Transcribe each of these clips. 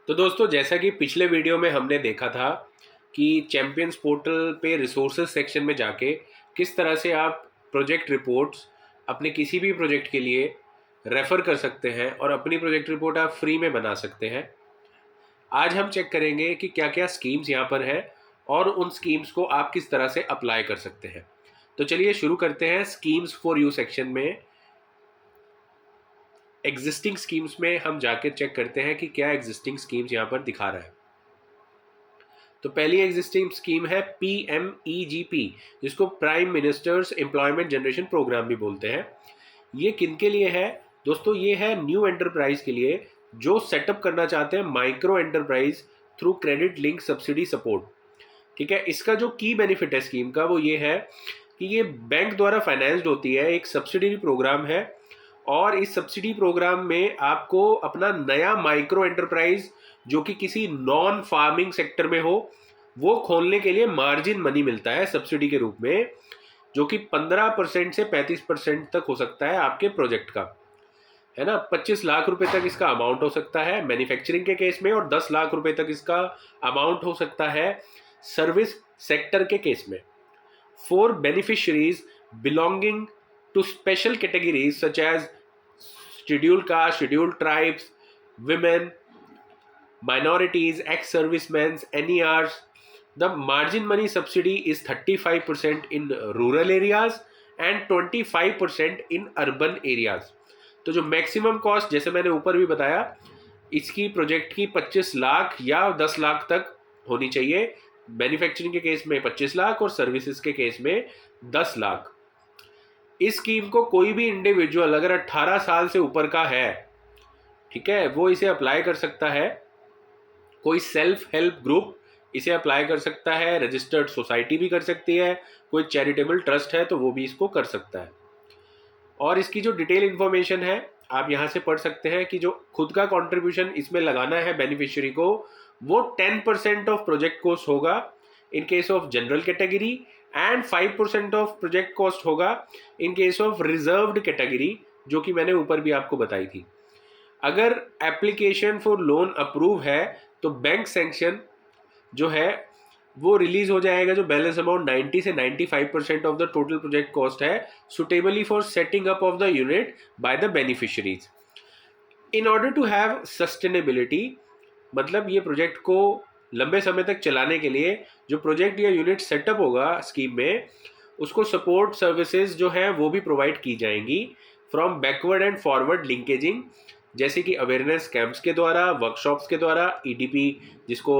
तो दोस्तों, जैसा कि पिछले वीडियो में हमने देखा था कि चैम्पियंस पोर्टल पे रिसोर्सेज सेक्शन में जाके किस तरह से आप प्रोजेक्ट रिपोर्ट्स अपने किसी भी प्रोजेक्ट के लिए रेफ़र कर सकते हैं और अपनी प्रोजेक्ट रिपोर्ट आप फ्री में बना सकते हैं। आज हम चेक करेंगे कि क्या क्या स्कीम्स यहाँ पर हैं और उन स्कीम्स को आप किस तरह से अप्लाई कर सकते हैं। तो चलिए शुरू करते हैं। स्कीम्स फॉर यू सेक्शन में एग्जिस्टिंग स्कीम्स में हम जाके चेक करते हैं कि क्या एग्जिस्टिंग स्कीम्स यहाँ पर दिखा रहा है। तो पहली एग्जिस्टिंग स्कीम है PMEGP, जिसको prime minister's employment generation programme भी बोलते हैं। ये किन के लिए है दोस्तों? ये है न्यू एंटरप्राइज के लिए जो सेटअप करना चाहते हैं micro enterprise through credit link subsidy support. ठीक है, इसका जो की बेनिफिट है स्कीम का वो ये है कि ये बैंक द्वारा फाइनेंस्ड होती है, एक सब्सिडी प्रोग्राम है। और इस सब्सिडी प्रोग्राम में आपको अपना नया माइक्रो एंटरप्राइज जो कि किसी नॉन फार्मिंग सेक्टर में हो वो खोलने के लिए मार्जिन मनी मिलता है सब्सिडी के रूप में, जो कि 15% से 35% तक हो सकता है आपके प्रोजेक्ट का, है ना। 25 लाख रुपए तक इसका अमाउंट हो सकता है मैन्युफैक्चरिंग के केस में, और 10 लाख रुपए तक इसका अमाउंट हो सकता है सर्विस सेक्टर के केस में। For beneficiaries belonging to special categories such as scheduled caste, scheduled tribes, women, minorities, ex-servicemen, NERs, the margin money subsidy is 35% in rural areas and 25% in urban areas। तो जो maximum cost, जैसे मैंने ऊपर भी बताया, इसकी project की 25 लाख या 10 लाख तक होनी चाहिए। मैन्युफैक्चरिंग के केस में 25 लाख और सर्विसेज के केस में 10 लाख। इस स्कीम को कोई भी इंडिविजुअल अगर 18 साल से ऊपर का है, ठीक है, वो इसे अप्लाई कर सकता है। कोई सेल्फ हेल्प ग्रुप इसे अप्लाई कर सकता है, रजिस्टर्ड सोसाइटी भी कर सकती है, कोई चैरिटेबल ट्रस्ट है तो वो भी इसको कर सकता है। और इसकी जो डिटेल इन्फॉर्मेशन है आप यहाँ से पढ़ सकते हैं कि जो खुद का कंट्रीब्यूशन इसमें लगाना है बेनिफिशियरी को, वो 10% ऑफ प्रोजेक्ट कॉस्ट होगा in case of general category and 5% of project cost होगा in case of reserved category, जो कि मैंने ऊपर भी आपको बताई थी। अगर एप्लीकेशन फॉर लोन अप्रूव है तो बैंक सैंक्शन जो है वो रिलीज हो जाएगा, जो बैलेंस अमाउंट 90 से 95% of the total project cost है, suitably for setting up of the unit by the beneficiaries. In order to have sustainability, मतलब ये प्रोजेक्ट को लंबे समय तक चलाने के लिए जो प्रोजेक्ट या यूनिट सेटअप होगा स्कीम में, उसको सपोर्ट सर्विसेज जो है वो भी प्रोवाइड की जाएंगी फ्रॉम बैकवर्ड एंड फॉरवर्ड लिंकेजिंग, जैसे कि अवेयरनेस कैंप्स के द्वारा, वर्कशॉप्स के द्वारा, EDP जिसको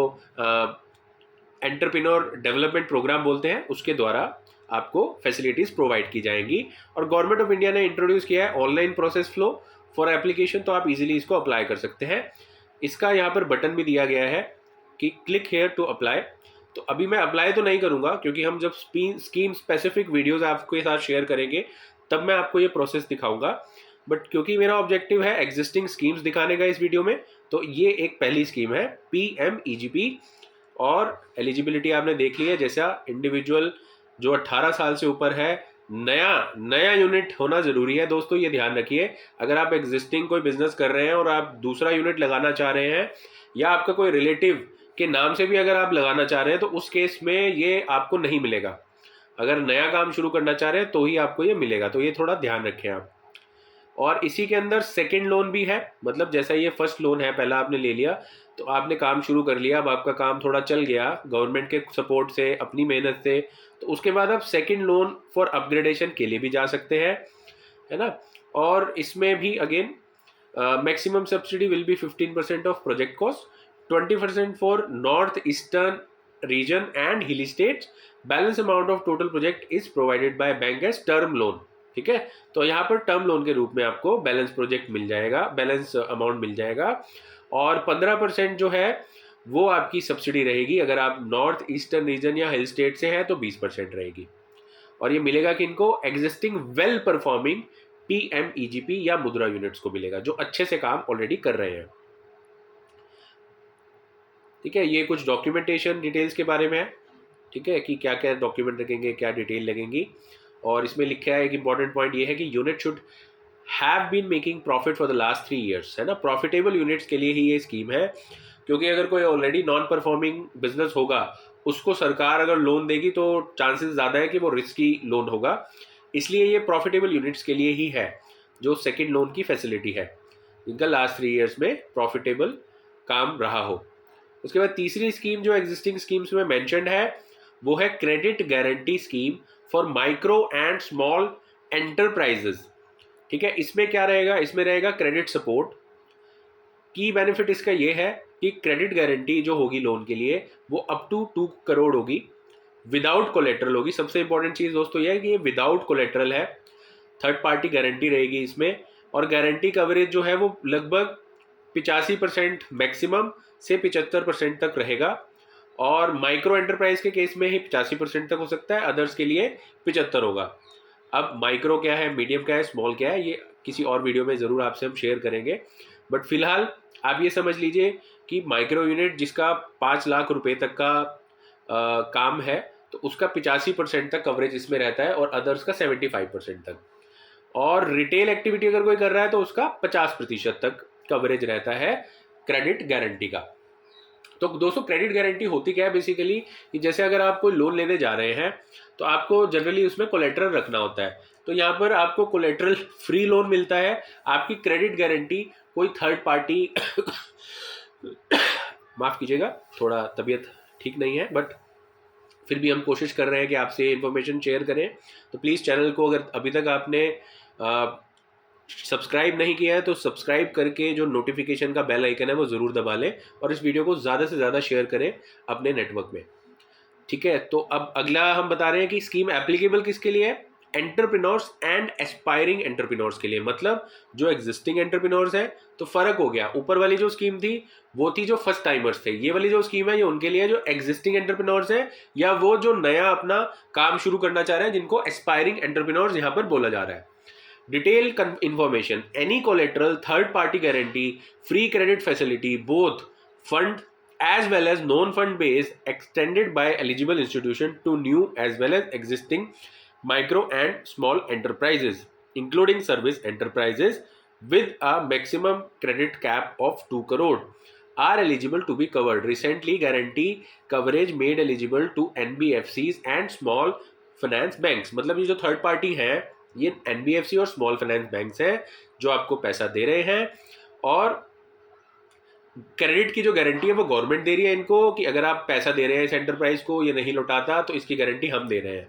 एंटरप्रेन्योर डेवलपमेंट प्रोग्राम बोलते हैं, उसके द्वारा आपको फैसिलिटीज़ प्रोवाइड की जाएंगी। और गवर्नमेंट ऑफ इंडिया ने इंट्रोड्यूस किया है online process flow for application, तो आप इजीली इसको अप्लाई कर सकते हैं। इसका यहाँ पर बटन भी दिया गया है कि क्लिक हेयर टू अप्लाई। तो अभी मैं अप्लाई तो नहीं करूँगा क्योंकि हम जब स्कीम स्पेसिफिक वीडियोज़ आपके साथ शेयर करेंगे तब मैं आपको ये प्रोसेस दिखाऊंगा। बट क्योंकि मेरा ऑब्जेक्टिव है एग्जिस्टिंग स्कीम्स दिखाने का इस वीडियो में, तो ये एक पहली स्कीम है PMEGP। और एलिजिबिलिटी आपने देख ली है, जैसा इंडिविजुअल जो 18 साल से ऊपर है, नया यूनिट होना ज़रूरी है दोस्तों, ये ध्यान रखिए। अगर आप एग्जिस्टिंग कोई बिजनेस कर रहे हैं और आप दूसरा यूनिट लगाना चाह रहे हैं, या आपका कोई रिलेटिव के नाम से भी अगर आप लगाना चाह रहे हैं, तो उस केस में ये आपको नहीं मिलेगा। अगर नया काम शुरू करना चाह रहे हैं तो ही आपको ये मिलेगा, तो ये थोड़ा ध्यान रखें आप। और इसी के अंदर सेकंड लोन भी है, मतलब जैसा ये फर्स्ट लोन है, पहला आपने ले लिया तो आपने काम शुरू कर लिया, अब आपका काम थोड़ा चल गया गवर्नमेंट के सपोर्ट से, अपनी मेहनत से, तो उसके बाद आप सेकंड लोन फॉर अपग्रेडेशन के लिए भी जा सकते हैं, है ना। और इसमें भी again maximum subsidy will be 15% of project cost, 20% for north eastern region and hilly states. Balance amount of total project is provided by bank as term loan. ठीक है, तो यहाँ पर टर्म लोन के रूप में आपको बैलेंस प्रोजेक्ट मिल जाएगा, बैलेंस अमाउंट मिल जाएगा। और 15% जो है वो आपकी सब्सिडी रहेगी। अगर आप नॉर्थ ईस्टर्न रीजन या हिल स्टेट से हैं तो 20% रहेगी। और ये मिलेगा कि इनको एग्जिस्टिंग वेल परफॉर्मिंग PMEGP या मुद्रा यूनिट्स को मिलेगा, जो अच्छे से काम ऑलरेडी कर रहे हैं। ठीक है, ये कुछ डॉक्यूमेंटेशन डिटेल्स के बारे में है, ठीक है, कि क्या क्या डॉक्यूमेंट लगेंगे, क्या डिटेल लगेंगी। और इसमें लिखा है कि इंपॉर्टेंट पॉइंट ये है कि unit should have been making profit for the last 3 years, है ना। प्रॉफिटेबल यूनिट्स के लिए ही ये स्कीम है। क्योंकि अगर कोई ऑलरेडी नॉन परफॉर्मिंग बिजनेस होगा उसको सरकार अगर लोन देगी तो चांसेस ज़्यादा है कि वो रिस्की लोन होगा, इसलिए ये प्रॉफिटेबल यूनिट्स के लिए ही है जो सेकेंड लोन की फैसिलिटी है, जिनका लास्ट 3 ईयर्स में प्रॉफिटेबल काम रहा हो। उसके बाद तीसरी स्कीम जो एग्जिस्टिंग स्कीम्स में मेंशन्ड है वो है credit guarantee scheme for micro and small enterprises. ठीक है, इसमें क्या रहेगा, इसमें रहेगा क्रेडिट सपोर्ट। की बेनिफिट इसका ये है कि क्रेडिट गारंटी जो होगी लोन के लिए वो अप टू 2 करोड़ होगी, विदाउट कोलेट्रल होगी। सबसे इंपॉर्टेंट चीज़ दोस्तों ये है कि ये विदाउट कोलेट्रल है, थर्ड पार्टी गारंटी रहेगी इसमें, और गारंटी कवरेज जो है वो लगभग 85% मैक्सिमम से 75% तक रहेगा। और माइक्रो एंटरप्राइज के केस में ही 85% तक हो सकता है, अदर्स के लिए 75 होगा। अब माइक्रो क्या है, मीडियम क्या है, स्मॉल क्या है, ये किसी और वीडियो में ज़रूर आपसे हम शेयर करेंगे। बट फिलहाल आप ये समझ लीजिए कि माइक्रो यूनिट जिसका 5 लाख रुपए तक का काम है तो उसका 85% तक कवरेज इसमें रहता है, और अदर्स का 75% तक। और रिटेल एक्टिविटी अगर कोई कर रहा है तो उसका 50% तक कवरेज रहता है क्रेडिट गारंटी का। तो दोस्तों क्रेडिट गारंटी होती क्या है बेसिकली, कि जैसे अगर आप कोई लोन लेने जा रहे हैं तो आपको जनरली उसमें कोलेट्रल रखना होता है, तो यहाँ पर आपको कोलेट्रल फ्री लोन मिलता है। आपकी क्रेडिट गारंटी कोई थर्ड पार्टी माफ़ कीजिएगा, थोड़ा तबीयत ठीक नहीं है, बट फिर भी हम कोशिश कर रहे हैं कि आपसे इन्फॉर्मेशन शेयर करें। तो प्लीज़ चैनल को अगर अभी तक आपने सब्सक्राइब नहीं किया है तो सब्सक्राइब करके जो नोटिफिकेशन का बेल आइकन है वो ज़रूर दबा लें, और इस वीडियो को ज़्यादा से ज़्यादा शेयर करें अपने नेटवर्क में। ठीक है, तो अब अगला हम बता रहे हैं कि स्कीम एप्लीकेबल किसके लिए है, एंटरप्रेन्योर्स एंड एस्पायरिंग एंटरप्रेन्योर्स के लिए, मतलब जो एग्जिस्टिंग एंटरप्रेन्योर्स है। तो फर्क हो गया, ऊपर वाली जो स्कीम थी वो थी जो फर्स्ट टाइमर्स थे, ये वाली जो स्कीम है ये उनके लिए जो एग्जिस्टिंग एंटरप्रेन्योर्स है या वो जो नया अपना काम शुरू करना चाह रहे हैं, जिनको एस्पायरिंग एंटरप्रेन्योर्स यहाँ पर बोला जा रहा है। Detail information, any collateral, third party guarantee, free credit facility, both fund as well as non-fund based, extended by eligible institution to new as well as existing micro and small enterprises, including service enterprises with a maximum credit cap of 2 crore are eligible to be covered. Recently guarantee coverage made eligible to NBFCs and small finance banks, मतलब ये जो third party हैं ये NBFC और small finance banks हैं जो आपको पैसा दे रहे हैं, और क्रेडिट की जो गारंटी है वो गवर्नमेंट दे रही है इनको, कि अगर आप पैसा दे रहे हैं इस एंटरप्राइज को, ये नहीं लौटाता तो इसकी गारंटी हम दे रहे हैं।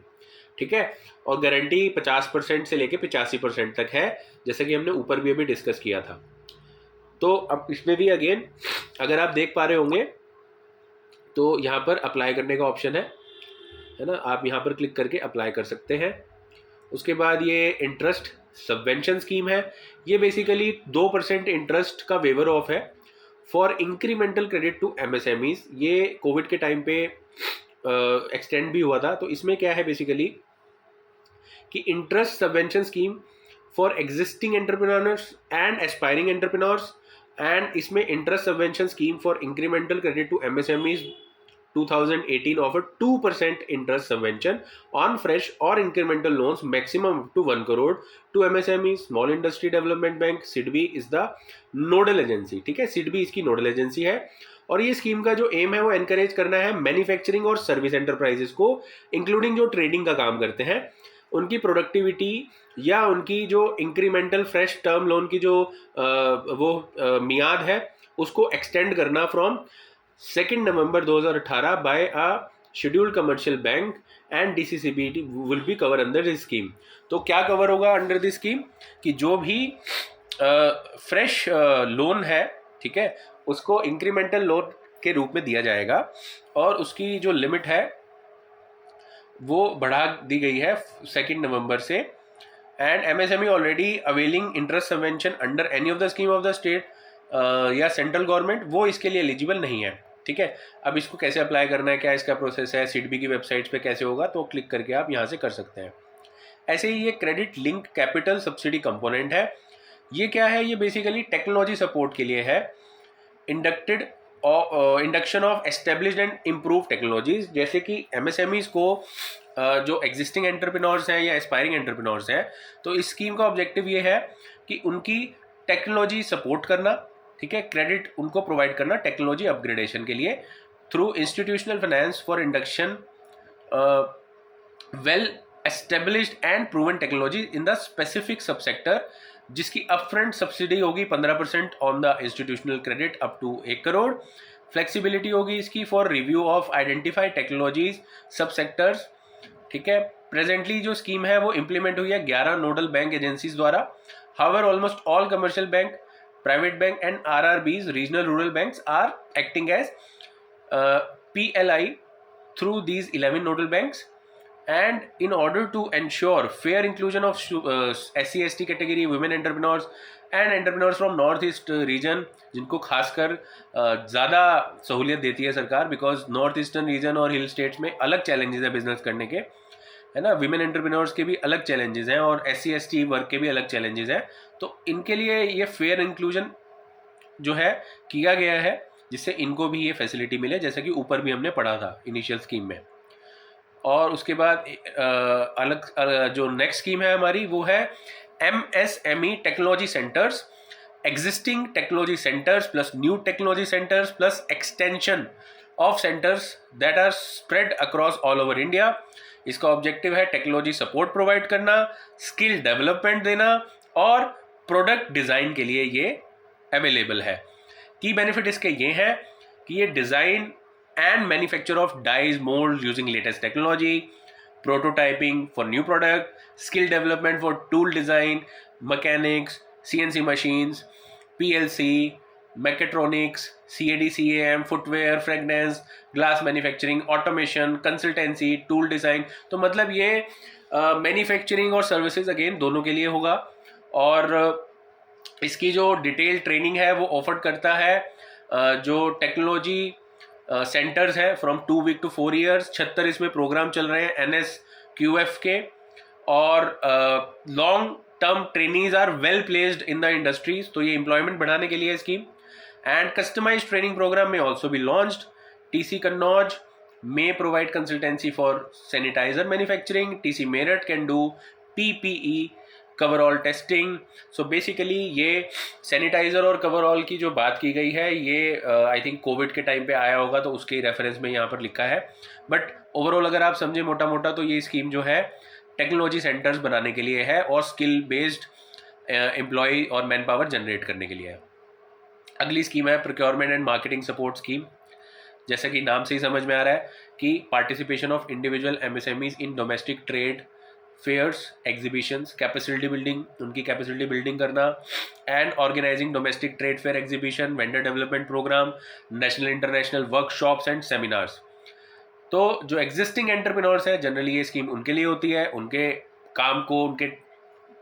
ठीक है, और गारंटी 50% से लेके 85% तक है, जैसे कि हमने ऊपर भी अभी डिस्कस किया था। तो अब इसमें भी अगेन अगर आप देख पा रहे होंगे तो यहाँ पर अप्लाई करने का ऑप्शन है ना, आप यहाँ पर क्लिक करके अप्लाई कर सकते हैं। उसके बाद ये इंटरेस्ट सबवेंशन स्कीम है, ये बेसिकली 2% इंटरेस्ट का वेवर ऑफ है for incremental credit to MSMEs. ये कोविड के टाइम पे एक्सटेंड भी हुआ था। तो इसमें क्या है बेसिकली कि interest subvention scheme for existing entrepreneurs and aspiring entrepreneurs, and इसमें interest subvention scheme for incremental credit to MSMEs 2018 offered 2% interest subvention on fresh or incremental loans maximum up to 1 crore to MSME, Small Industry Development Bank. SIDBI is the nodal agency. ठीक है, SIDBI इसकी nodal agency है, और ये scheme का जो M है वो एनकरेज करना है मैन्युफैक्चरिंग और सर्विस एंटरप्राइजेस को, इंक्लूडिंग जो ट्रेडिंग का काम करते हैं, उनकी प्रोडक्टिविटी या उनकी जो इंक्रीमेंटल फ्रेश टर्म लोन की जो मियाद है उसको एक्सटेंड करना from 2 November 2018 by a scheduled commercial bank and DCCB will be cover under this scheme. तो क्या कवर होगा अंडर दिस स्कीम, कि जो भी फ्रेश लोन है, ठीक है, उसको इंक्रीमेंटल लोन के रूप में दिया जाएगा, और उसकी जो लिमिट है वो बढ़ा दी गई है 2 नवंबर से। And MSME already availing interest subvention under any of the scheme of the state या सेंट्रल गवर्नमेंट, वो इसके लिए एलिजिबल नहीं है। ठीक है, अब इसको कैसे अप्लाई करना है, क्या इसका प्रोसेस है, सिडबी की वेबसाइट्स पे कैसे होगा, तो क्लिक करके आप यहाँ से कर सकते हैं। ऐसे ही ये credit link capital subsidy component है। ये क्या है, ये बेसिकली टेक्नोलॉजी सपोर्ट के लिए है, induction of established and improve technologies, जैसे कि MSMEs को जो एग्जिस्टिंग एंटरप्रेन्योर्स हैं या एस्पायरिंग एंटरप्रेन्योर्स हैं, तो इस स्कीम का ऑब्जेक्टिव ये है कि उनकी टेक्नोलॉजी सपोर्ट करना, ठीक है, क्रेडिट उनको प्रोवाइड करना टेक्नोलॉजी अपग्रेडेशन के लिए through institutional finance for induction well established and proven technology in the specific sub sector, जिसकी अपफ्रंट सब्सिडी होगी 15% on the institutional credit up to 1 crore. Flexibility होगी इसकी for review of identified technologies sub sectors. ठीक है, presently जो scheme है वो implement हुई है 11 नोडल बैंक एजेंसीज द्वारा। However almost all commercial bank, private bank and RRBs, regional rural banks are acting as PLI through these 11 nodal banks, and in order to ensure fair inclusion of SC/ST category, women entrepreneurs and entrepreneurs from north east region, जिनको खासकर ज़्यादा सहूलियत देती है सरकार, because north eastern reason और हिल states में अलग चैलेंजेस है बिजनेस करने के, है ना, विमेन एंटरप्रेन्योर्स के भी अलग चैलेंजेस हैं और SC/ST वर्ग के भी अलग चैलेंजेस हैं। तो इनके लिए ये फेयर इंक्लूजन जो है किया गया है, जिससे इनको भी ये फैसिलिटी मिले, जैसा कि ऊपर भी हमने पढ़ा था इनिशियल स्कीम में। और उसके बाद जो नेक्स्ट स्कीम है हमारी वो है MSME technology centres, existing technology centres plus new technology centres plus extension of centres that are spread across all over India. इसका ऑब्जेक्टिव है टेक्नोलॉजी सपोर्ट प्रोवाइड करना, स्किल डेवलपमेंट देना और प्रोडक्ट डिज़ाइन के लिए ये अवेलेबल है। की बेनिफिट इसके ये हैं कि ये design and manufacture of dies, molds using latest technology, prototyping for new product, skill development for tool design, mechanics, CNC machines, PLC, mechatronics, CAD, CAM, footwear, fragrance, glass manufacturing, automation, consultancy, tool design। तो मतलब ये manufacturing और services again दोनों के लिए होगा। और इसकी जो डिटेल ट्रेनिंग है वो ऑफर करता है जो टेक्नोलॉजी सेंटर्स हैं फ्रॉम 2 वीक टू 4 ईयर्स। 76 इसमें प्रोग्राम चल रहे हैं NSQF के, और long term trainees are well placed in the industries. तो ये एम्प्लॉयमेंट बढ़ाने के लिए scheme. And customised training programme में also be launched. TC Kannauj may provide consultancy for sanitizer manufacturing. TC Meerut can do PPE coverall testing. So basically ये sanitiser और coverall की जो बात की गई है ये आई थिंक कोविड के टाइम पे आया होगा, तो उसके रेफरेंस में यहाँ पर लिखा है। बट ओवरऑल अगर आप समझें मोटा मोटा तो ये स्कीम जो है टेक्नोलॉजी सेंटर्स बनाने के लिए है और स्किल बेस्ड एम्प्लॉय और मैन पावर जनरेट करने के लिए है। अगली स्कीम है procurement and marketing support scheme. जैसा कि नाम से ही समझ में आ रहा है कि participation of individual MSMEs in domestic trade fairs, exhibitions, capacity building, उनकी कैपेसिटी बिल्डिंग करना, and organising domestic trade fair exhibition, vendor development programme, national international workshops and seminars. तो जो एग्जिस्टिंग एंटरप्रेन्योर्स हैं जनरली ये स्कीम उनके लिए होती है, उनके काम को, उनके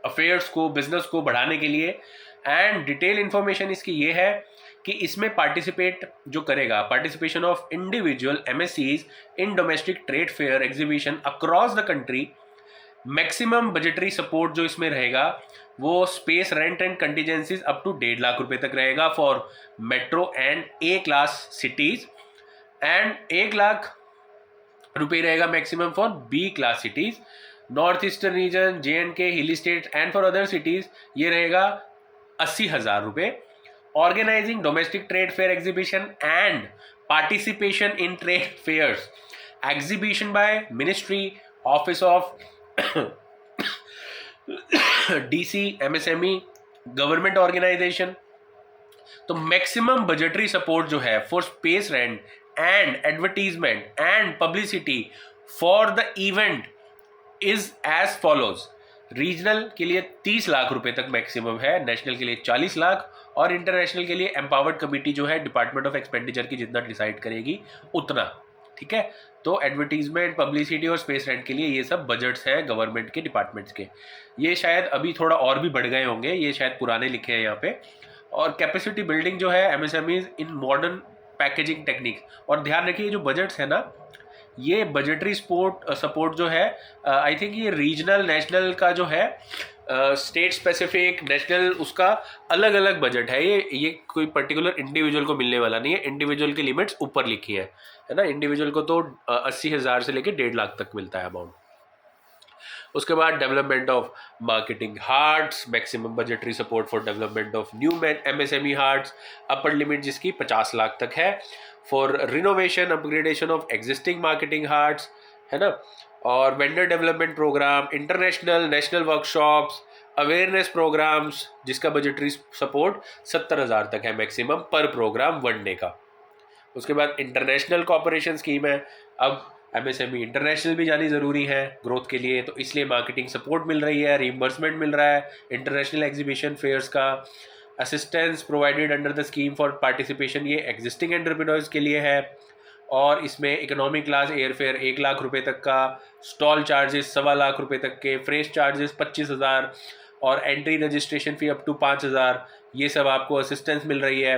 अफेयर्स को, बिजनेस को बढ़ाने के लिए। एंड डिटेल इन्फॉर्मेशन इसकी ये है कि इसमें पार्टिसिपेट जो करेगा, participation of individual MSCs in domestic trade fair exhibition across the country. Maximum budgetary support जो इसमें रहेगा वो space rent and contingencies up to 1.5 lakh रुपए तक रहेगा for metro and A class cities, and 1 lakh रुपए रहेगा maximum for B class cities. North eastern region, JNK, hilly state and for other cities ये रहेगा 80,000 रुपए। Organising domestic trade fair exhibition and participation in trade fairs, exhibition by ministry, office of DC, MSME, government organisation. तो maximum budgetary support जो है for space rent and advertisement and publicity for the event is as follows. Regional के लिए 30 लाख रुपए तक maximum है, national के लिए 40 लाख, और इंटरनेशनल के लिए एम्पावर्ड कमिटी जो है डिपार्टमेंट ऑफ एक्सपेंडिचर की जितना डिसाइड करेगी उतना। ठीक है, तो एडवर्टीजमेंट, पब्लिसिटी और स्पेस रेंट के लिए ये सब बजट्स हैं गवर्नमेंट के डिपार्टमेंट्स के। ये शायद अभी थोड़ा और भी बढ़ गए होंगे, ये शायद पुराने लिखे हैं यहाँ पे। और कैपेसिटी बिल्डिंग जो है MSMEs in modern packaging technique. और ध्यान रखिए जो बजट्स है ना, ये बजटरी सपोर्ट जो है आई थिंक ये रीजनल, नेशनल का जो है स्टेट स्पेसिफिक, नेशनल, उसका अलग अलग बजट है। ये कोई पर्टिकुलर इंडिविजुअल को मिलने वाला नहीं है। इंडिविजुअल की लिमिट्स ऊपर लिखी है ना। इंडिविजुअल को तो 80,000 से लेकर 1.5 लाख तक मिलता है अमाउंट। उसके बाद development of marketing haats, maximum budgetary support for development of new MSME haats, upper limit जिसकी 50 लाख तक है, for renovation upgradation of existing marketing haats, है ना, और vendor development programme, international national workshops, awareness programmes जिसका बजटरी सपोर्ट 70,000 तक है मैक्सिमम पर प्रोग्राम 1 डे का। उसके बाद इंटरनेशनल कॉपरेशन स्कीम है। अब MSME इंटरनेशनल भी जानी ज़रूरी है ग्रोथ के लिए, तो इसलिए मार्केटिंग सपोर्ट मिल रही है, रीइंबर्समेंट मिल रहा है इंटरनेशनल एग्जीबिशन फेयर्स का, assistance provided under the scheme for participation, ये एग्जिस्टिंग एंटरप्रेन्योर्स के लिए है। और इसमें economic class air fare 1 lakh रुपए तक का, स्टॉल चार्जेस 1.25 लाख तक के, फ्रेश चार्जेस 25,000 और entry registration fee up to 5,000, ये सब आपको असिस्टेंस मिल रही है।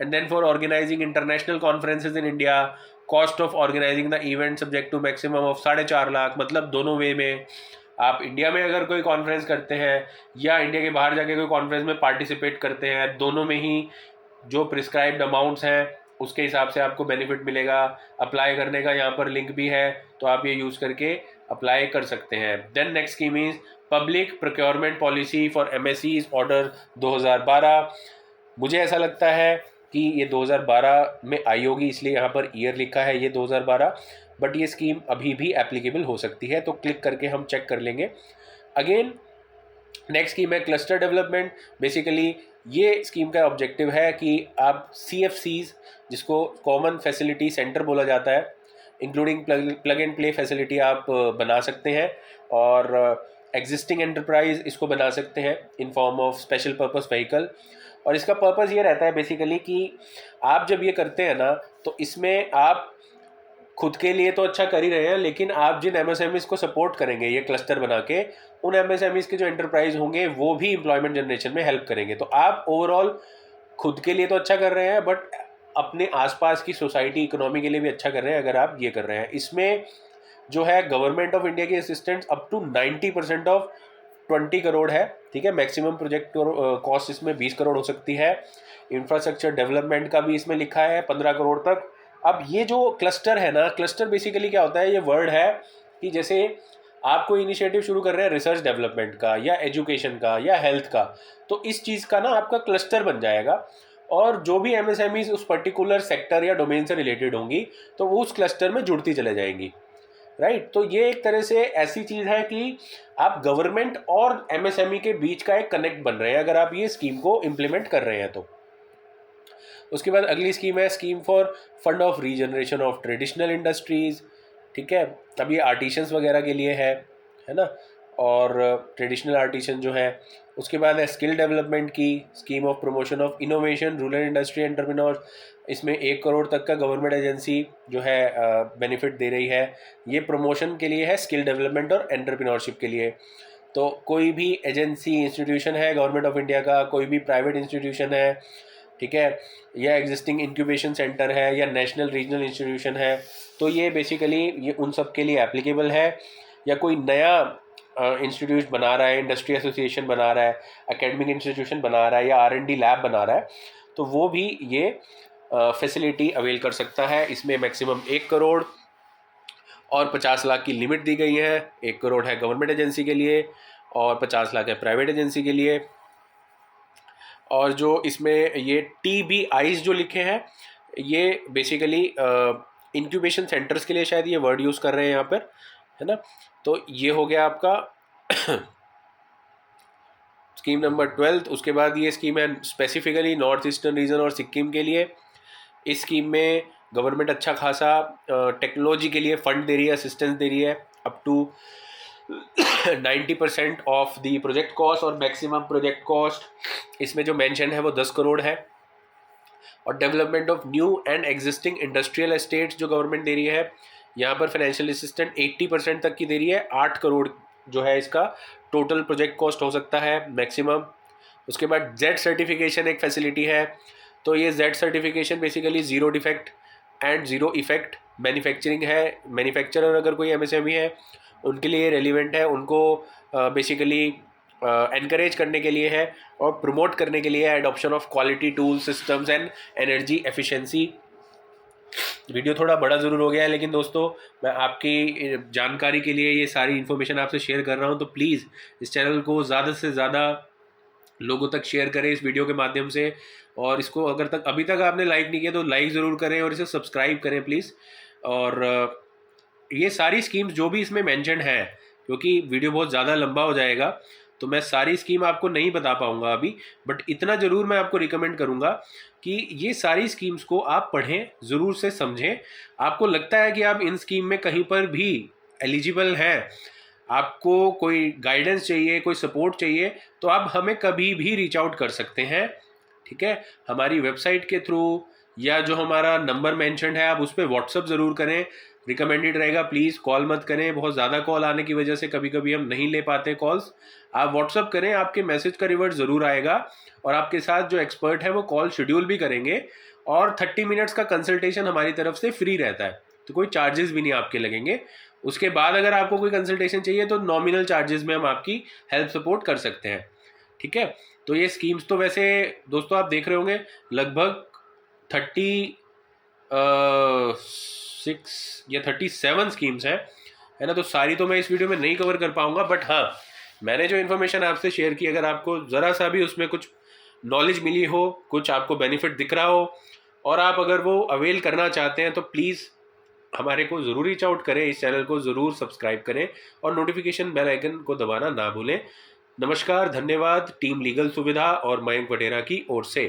And then for organising international conferences in India, cost of organising the event subject to maximum of 4.5 lakh, मतलब दोनों वे में आप इंडिया में अगर कोई कॉन्फ्रेंस करते हैं या इंडिया के बाहर जाके कोई कॉन्फ्रेंस में पार्टिसिपेट करते हैं, दोनों में ही जो प्रिस्क्राइब्ड अमाउंट्स हैं उसके हिसाब से आपको बेनिफिट मिलेगा। अप्लाई करने का यहाँ पर लिंक भी है, तो आप ये यूज़ करके अप्लाई कर सकते हैं। Then next scheme is public procurement policy for MSEs order 2012। मुझे ऐसा लगता है कि ये 2012 में आई होगी, इसलिए यहाँ पर ईयर लिखा है ये 2012, बट ये स्कीम अभी भी एप्लीकेबल हो सकती है, तो क्लिक करके हम चेक कर लेंगे। अगेन नेक्स्ट स्कीम है क्लस्टर डेवलपमेंट। बेसिकली ये स्कीम का ऑब्जेक्टिव है कि आप CFCs, जिसको कॉमन फैसिलिटी सेंटर बोला जाता है, including plug and play facility आप बना सकते हैं, और एग्जिस्टिंग एंटरप्राइज इसको बना सकते हैं in form of special purpose vehicle. और इसका पर्पस ये रहता है बेसिकली कि आप जब ये करते हैं ना, तो इसमें आप खुद के लिए तो अच्छा कर ही रहे हैं, लेकिन आप जिन MSMEs को सपोर्ट करेंगे ये क्लस्टर बना के, उन MSMEs के जो एंटरप्राइज होंगे वो भी एम्प्लॉयमेंट जनरेशन में हेल्प करेंगे। तो आप ओवरऑल खुद के लिए तो अच्छा कर रहे हैं, बट अपने आसपास की सोसाइटी इकोनॉमी के लिए भी अच्छा कर रहे हैं अगर आप ये कर रहे हैं। इसमें जो है गवर्नमेंट ऑफ इंडिया की assistance up to 90% of 20 crore है, ठीक है। मैक्सिमम प्रोजेक्ट कॉस्ट इसमें 20 करोड़ हो सकती है। इंफ्रास्ट्रक्चर डेवलपमेंट का भी इसमें लिखा है 15 करोड़ तक। अब ये जो क्लस्टर है ना, क्लस्टर बेसिकली क्या होता है, ये वर्ड है कि जैसे आप कोई इनिशिएटिव शुरू कर रहे हैं रिसर्च डेवलपमेंट का या एजुकेशन का या हेल्थ का, तो इस चीज़ का ना आपका क्लस्टर बन जाएगा, और जो भी MSMEs उस पर्टिकुलर सेक्टर या डोमेन से रिलेटेड होंगी तो वो उस क्लस्टर में जुड़ती चले जाएंगी, राइट। तो ये एक तरह से ऐसी चीज़ है कि आप गवर्नमेंट और MSME के बीच का एक कनेक्ट बन रहे हैं अगर आप ये स्कीम को इम्प्लीमेंट कर रहे हैं तो। उसके बाद अगली स्कीम है scheme for fund of regeneration of traditional industries, ठीक है। अब ये आर्टिशंस वगैरह के लिए है ना, और ट्रेडिशनल आर्टिशन जो है। उसके बाद है स्किल डेवलपमेंट की scheme of promotion of innovation rural industry entrepreneurs. इसमें 1 करोड़ तक का गवर्नमेंट एजेंसी जो है बेनिफिट दे रही है। ये प्रमोशन के लिए है, स्किल डेवलपमेंट और एंटरप्रेन्योरशिप के लिए। तो कोई भी एजेंसी इंस्टीट्यूशन है गवर्नमेंट ऑफ इंडिया का, कोई भी प्राइवेट इंस्टीट्यूशन है, ठीक है, या एग्जिस्टिंग इंक्यूबेशन सेंटर है या नेशनल रीजनल इंस्टीट्यूशन है, तो ये बेसिकली ये उन सब के लिए एप्लीकेबल है। या कोई नया इंस्टीट्यूट बना रहा है, इंडस्ट्री एसोसिएशन बना रहा है, एकेडमिक इंस्टीट्यूशन बना रहा है या R&D लैब बना रहा है, तो वो भी ये फैसिलिटी अवेल कर सकता है। इसमें मैक्सिमम 1 करोड़ और 50 लाख की लिमिट दी गई है। 1 करोड़ है गवर्नमेंट एजेंसी के लिए और 50 लाख है प्राइवेट एजेंसी के लिए। और जो इसमें ये TBIs जो लिखे हैं, ये बेसिकली इंक्यूबेशन सेंटर्स के लिए शायद ये वर्ड यूज़ कर रहे हैं यहाँ पर, है ना। तो ये हो गया आपका स्कीम नंबर 12। उसके बाद ये स्कीम है स्पेसिफिकली नॉर्थ ईस्टर्न रीजन और सिक्किम के लिए। इस स्कीम में गवर्नमेंट अच्छा खासा टेक्नोलॉजी के लिए फंड दे रही है, असिस्टेंस दे रही है up to 90% of the project cost, और मैक्सिमम प्रोजेक्ट कॉस्ट इसमें जो मेंशन है वो 10 करोड़ है। और development of new and existing industrial estates जो गवर्नमेंट दे रही है, यहाँ पर फाइनेंशियल असिस्टेंट 80% तक की दे रही है। 8 करोड़ जो है इसका टोटल प्रोजेक्ट कॉस्ट हो सकता है मैक्सिमम। उसके बाद जेड सर्टिफिकेशन एक फैसिलिटी है। तो ये Z certification basically zero defect and zero effect manufacturing है। मैन्युफैक्चरर अगर कोई MSME है उनके लिए रेलिवेंट है, उनको बेसिकली एनकरेज करने के लिए है और प्रमोट करने के लिए adoption of quality tool systems and energy efficiency video थोड़ा बड़ा ज़रूर हो गया है, लेकिन दोस्तों मैं आपकी जानकारी के लिए ये सारी इन्फॉर्मेशन आपसे शेयर कर रहा हूँ। तो प्लीज़ इस चैनल को ज़्यादा से ज़्यादा लोगों तक शेयर करें इस वीडियो के माध्यम से, और इसको अगर तक अभी तक आपने लाइक नहीं किया तो लाइक ज़रूर करें और इसे सब्सक्राइब करें प्लीज़। और ये सारी स्कीम्स जो भी इसमें मेंशन है, क्योंकि वीडियो बहुत ज़्यादा लंबा हो जाएगा तो मैं सारी स्कीम आपको नहीं बता पाऊंगा अभी, बट इतना ज़रूर मैं आपको रिकमेंड करूंगा कि ये सारी स्कीम्स को आप पढ़ें, ज़रूर से समझें। आपको लगता है कि आप इन स्कीम में कहीं पर भी एलिजिबल हैं, आपको कोई गाइडेंस चाहिए, कोई सपोर्ट चाहिए, तो आप हमें कभी भी रीच आउट कर सकते हैं। ठीक है, हमारी वेबसाइट के थ्रू या जो हमारा नंबर मेंशन्ड है आप उस पर व्हाट्सअप ज़रूर करें, रिकमेंडेड रहेगा। प्लीज़ कॉल मत करें, बहुत ज़्यादा कॉल आने की वजह से कभी कभी हम नहीं ले पाते कॉल्स। आप व्हाट्सअप करें, आपके मैसेज का रिवर्ट ज़रूर आएगा और आपके साथ जो एक्सपर्ट है वो कॉल शेड्यूल भी करेंगे, और 30 मिनट्स का कंसल्टेशन हमारी तरफ से फ्री रहता है, तो कोई चार्जेस भी नहीं आपके लगेंगे। उसके बाद अगर आपको कोई कंसल्टेशन चाहिए तो नॉमिनल चार्जेस में हम आपकी हेल्प सपोर्ट कर सकते हैं। ठीक है, तो ये स्कीम्स तो वैसे दोस्तों आप देख रहे होंगे लगभग 36 या 37 स्कीम्स हैं, है ना। तो सारी तो मैं इस वीडियो में नहीं कवर कर पाऊंगा, बट हाँ, मैंने जो इन्फॉर्मेशन आपसे शेयर की, अगर आपको ज़रा सा भी उसमें कुछ नॉलेज मिली हो, कुछ आपको बेनिफिट दिख रहा हो और आप अगर वो अवेल करना चाहते हैं, तो प्लीज़ हमारे को ज़रूर रीच आउट करें, इस चैनल को ज़रूर सब्सक्राइब करें और नोटिफिकेशन बेल आइकन को दबाना ना भूलें। नमस्कार, धन्यवाद टीम लीगल सुविधा और मयंक वडेरा की ओर से।